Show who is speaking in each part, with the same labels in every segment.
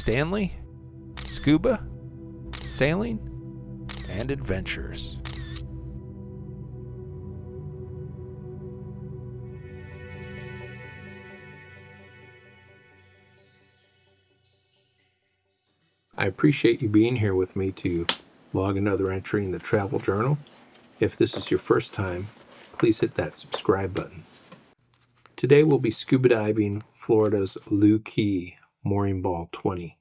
Speaker 1: Stanley, Scuba, Sailing, and Adventures. I appreciate you being here with me to log another entry in the travel journal. If this is your first time, please hit that subscribe button. Today we'll be scuba diving Florida's Looe Key, Mooring Ball 20.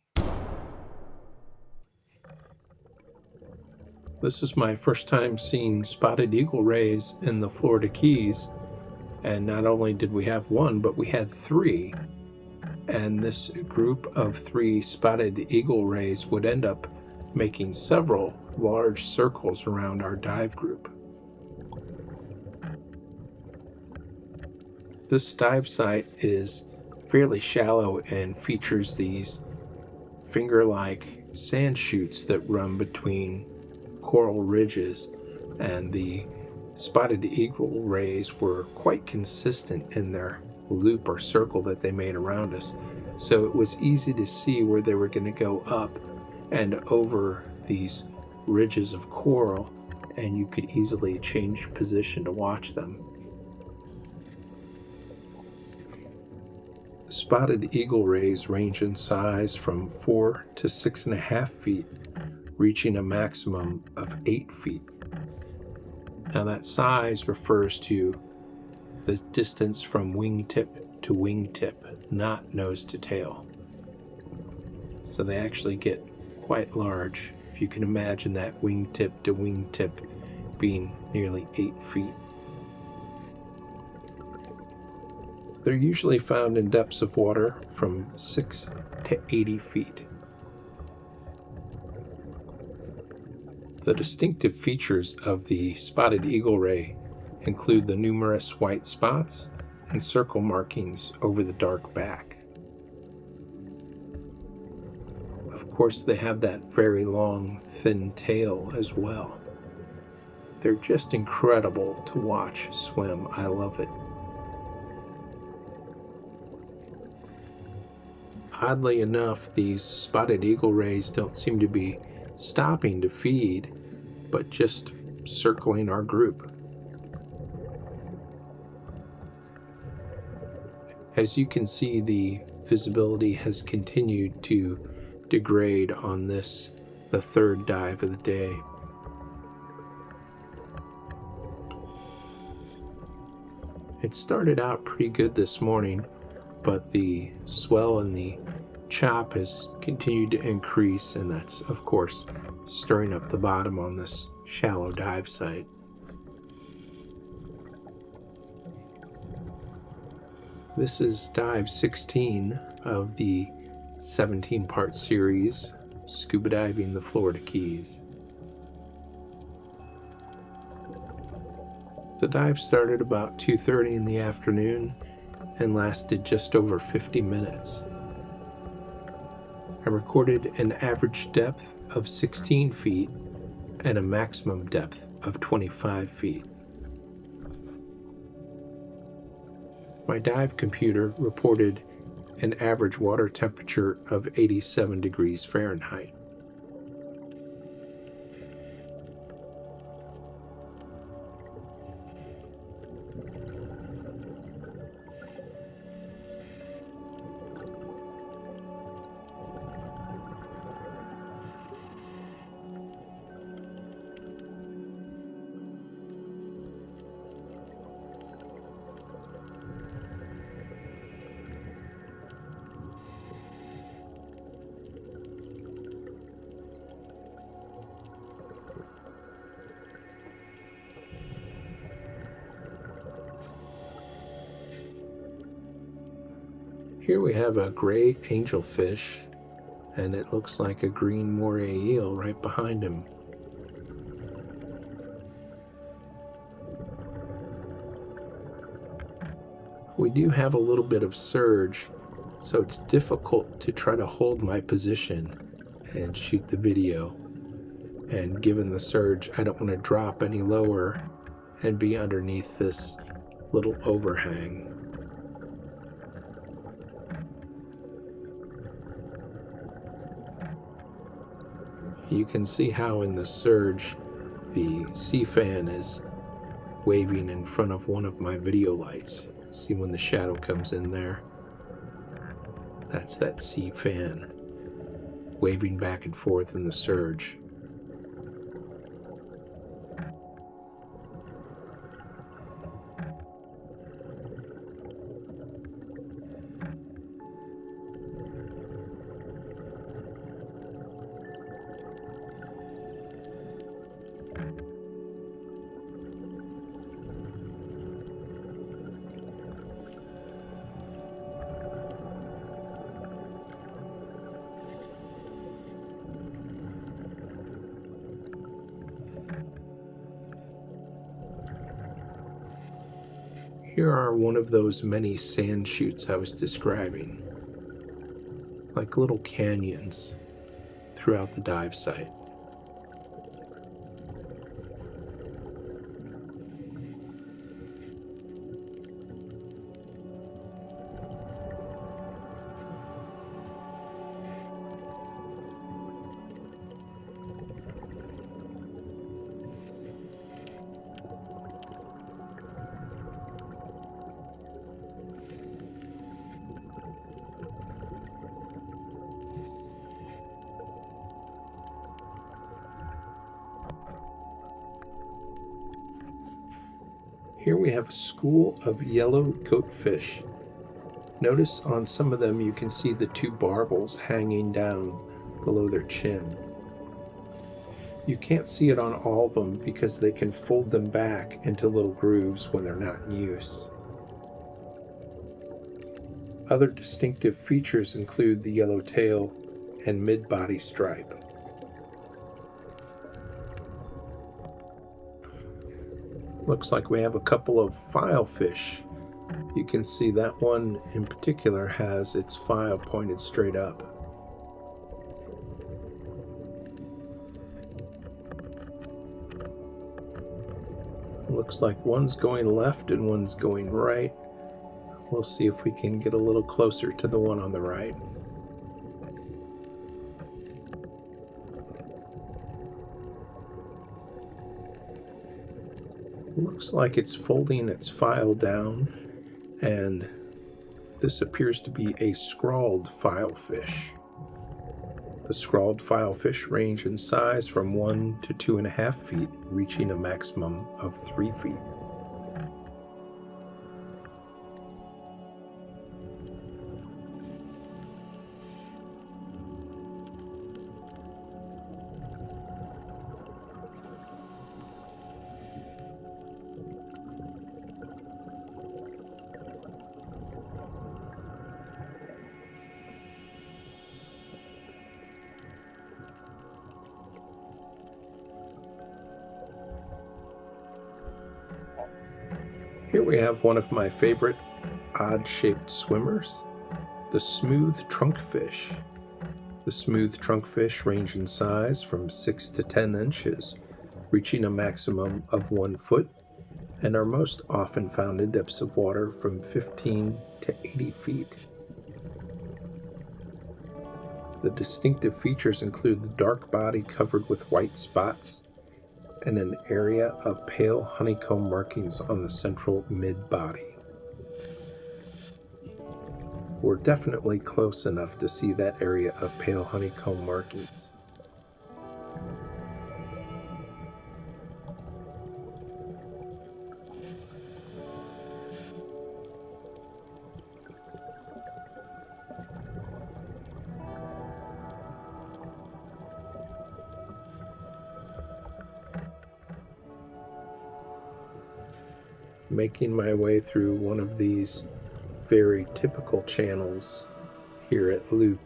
Speaker 1: This is my first time seeing spotted eagle rays in the Florida Keys, and not only did we have one, but we had three. And this group of three spotted eagle rays would end up making several large circles around our dive group. This dive site is fairly shallow and features these finger-like sand chutes that run between coral ridges, and the spotted eagle rays were quite consistent in their loop or circle that they made around us, so it was easy to see where they were going to go up and over these ridges of coral, and you could easily change position to watch them. Spotted eagle rays range in size from 4 to 6.5 feet, reaching a maximum of 8 feet. Now that size refers to the distance from wingtip to wingtip, not nose to tail. So they actually get quite large, if you can imagine that wingtip to wingtip being nearly 8 feet. They're usually found in depths of water from 6 to 80 feet. The distinctive features of the spotted eagle ray include the numerous white spots and circle markings over the dark back. Of course, they have that very long, thin tail as well. They're just incredible to watch swim. I love it. Oddly enough, these spotted eagle rays don't seem to be stopping to feed, but just circling our group. As you can see, the visibility has continued to degrade on this, the third dive of the day. It started out pretty good this morning, but the swell and the chop has continued to increase, and that's, of course, stirring up the bottom on this shallow dive site. This is dive 16 of the 17-part series, Scuba Diving the Florida Keys. The dive started about 2:30 in the afternoon and lasted just over 50 minutes. I recorded an average depth of 16 feet and a maximum depth of 25 feet. My dive computer reported an average water temperature of 87 degrees Fahrenheit. Here we have a gray angelfish, and it looks like a green moray eel right behind him. We do have a little bit of surge, so it's difficult to try to hold my position and shoot the video. And given the surge, I don't want to drop any lower and be underneath this little overhang. You can see how in the surge the sea fan is waving in front of one of my video lights. See when the shadow comes in there? That's that sea fan waving back and forth in the surge. Here are one of those many sand chutes I was describing, like little canyons throughout the dive site. Here we have a school of yellow goatfish. Notice on some of them you can see the two barbels hanging down below their chin. You can't see it on all of them because they can fold them back into little grooves when they're not in use. Other distinctive features include the yellow tail and mid-body stripe. Looks like we have a couple of filefish. You can see that one in particular has its file pointed straight up. Looks like one's going left and one's going right. We'll see if we can get a little closer to the one on the right. Looks like it's folding its file down, and this appears to be a scrawled filefish. The scrawled filefish range in size from 1 to 2.5 feet, reaching a maximum of 3 feet. Here we have one of my favorite odd-shaped swimmers, the smooth trunkfish. The smooth trunkfish range in size from 6 to 10 inches, reaching a maximum of 1 foot, and are most often found in depths of water from 15 to 80 feet. The distinctive features include the dark body covered with white spots, and an area of pale honeycomb markings on the central mid-body. We're definitely close enough to see that area of pale honeycomb markings. Making my way through one of these very typical channels here at Looe.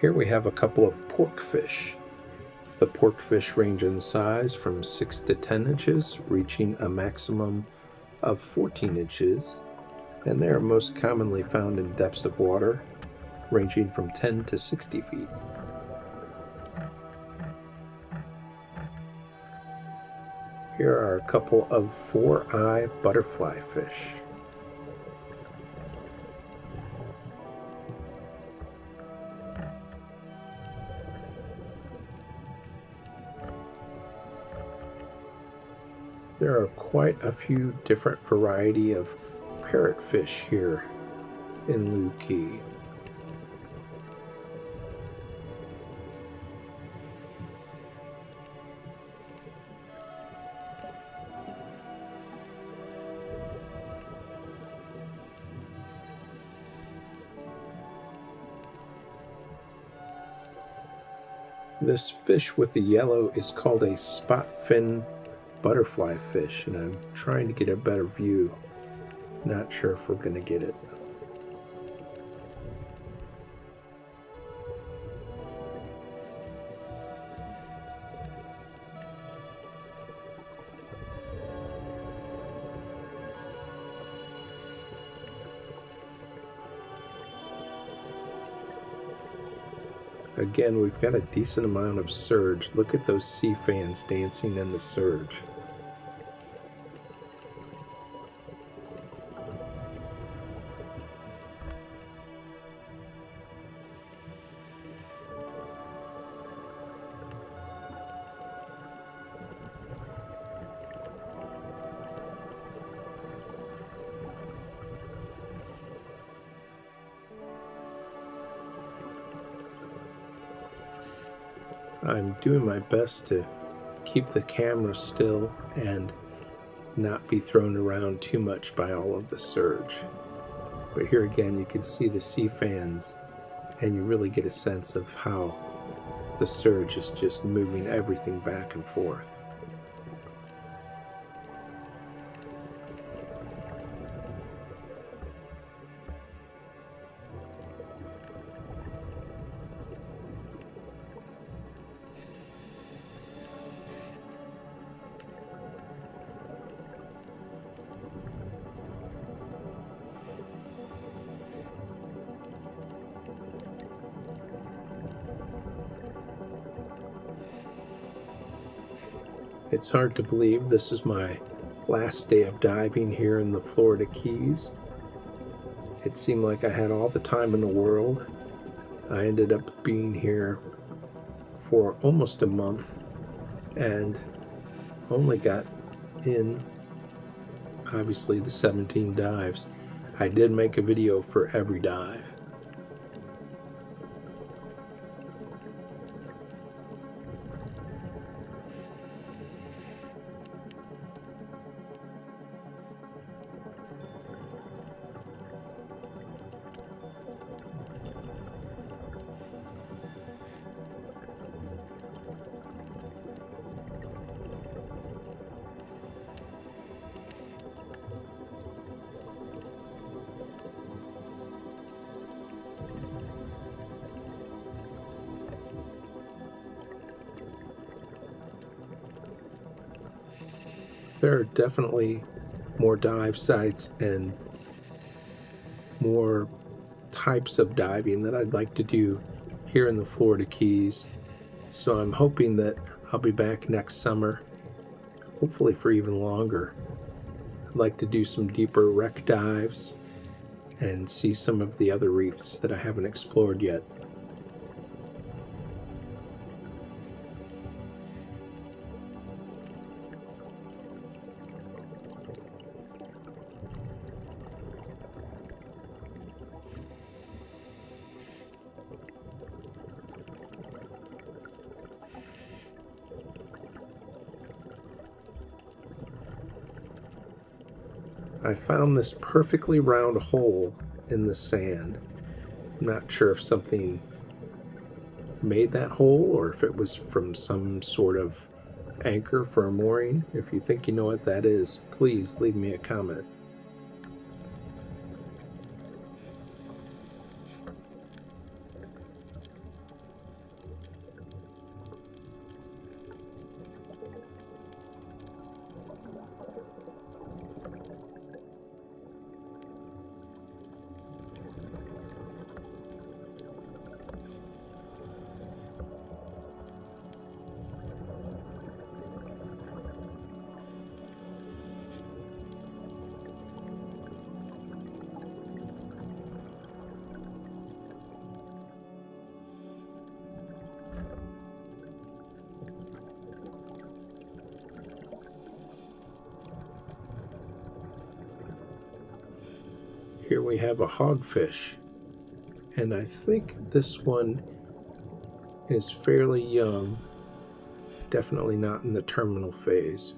Speaker 1: Here we have a couple of porkfish. The porkfish range in size from 6 to 10 inches, reaching a maximum of 14 inches, and they are most commonly found in depths of water, ranging from 10 to 60 feet. Here are a couple of 4-eye butterfly fish. There are quite a few different variety of parrotfish here in Looe. This fish with the yellow is called a spot fin butterfly fish, and I'm trying to get a better view. Not sure if we're going to get it. Again, we've got a decent amount of surge. Look at those sea fans dancing in the surge. I'm doing my best to keep the camera still and not be thrown around too much by all of the surge. But here again, you can see the sea fans, and you really get a sense of how the surge is just moving everything back and forth. It's hard to believe this is my last day of diving here in the Florida Keys. It seemed like I had all the time in the world. I ended up being here for almost a month and only got in, obviously, the 17 dives. I did make a video for every dive. There are definitely more dive sites and more types of diving that I'd like to do here in the Florida Keys. So I'm hoping that I'll be back next summer, hopefully for even longer. I'd like to do some deeper wreck dives and see some of the other reefs that I haven't explored yet. I found this perfectly round hole in the sand. I'm not sure if something made that hole or if it was from some sort of anchor for a mooring. If you think you know what that is, please leave me a comment. Here we have a hogfish, and I think this one is fairly young, definitely not in the terminal phase.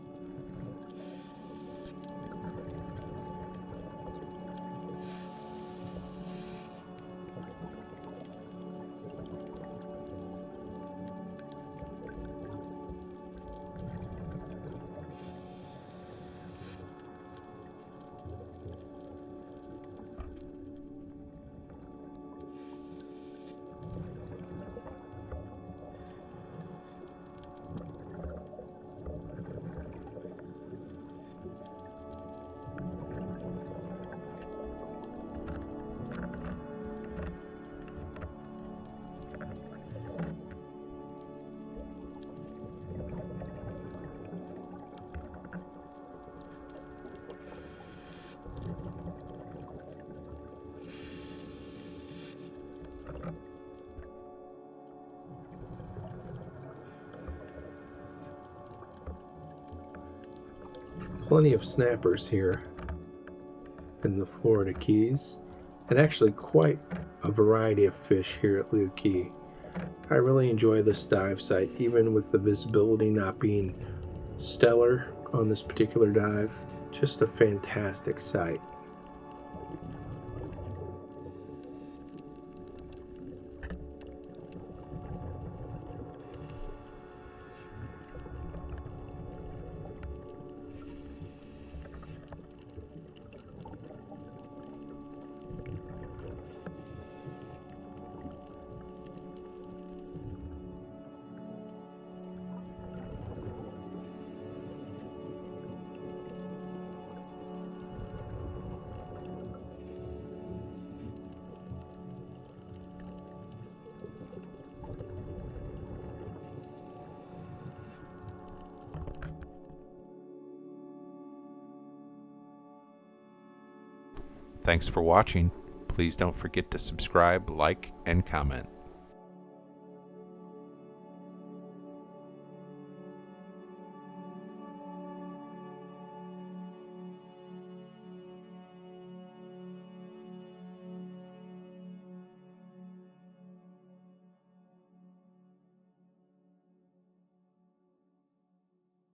Speaker 1: Plenty of snappers here in the Florida Keys, and actually quite a variety of fish here at Looe Key. I really enjoy this dive site, even with the visibility not being stellar on this particular dive. Just a fantastic site.
Speaker 2: Thanks for watching. Please don't forget to subscribe, like, and comment.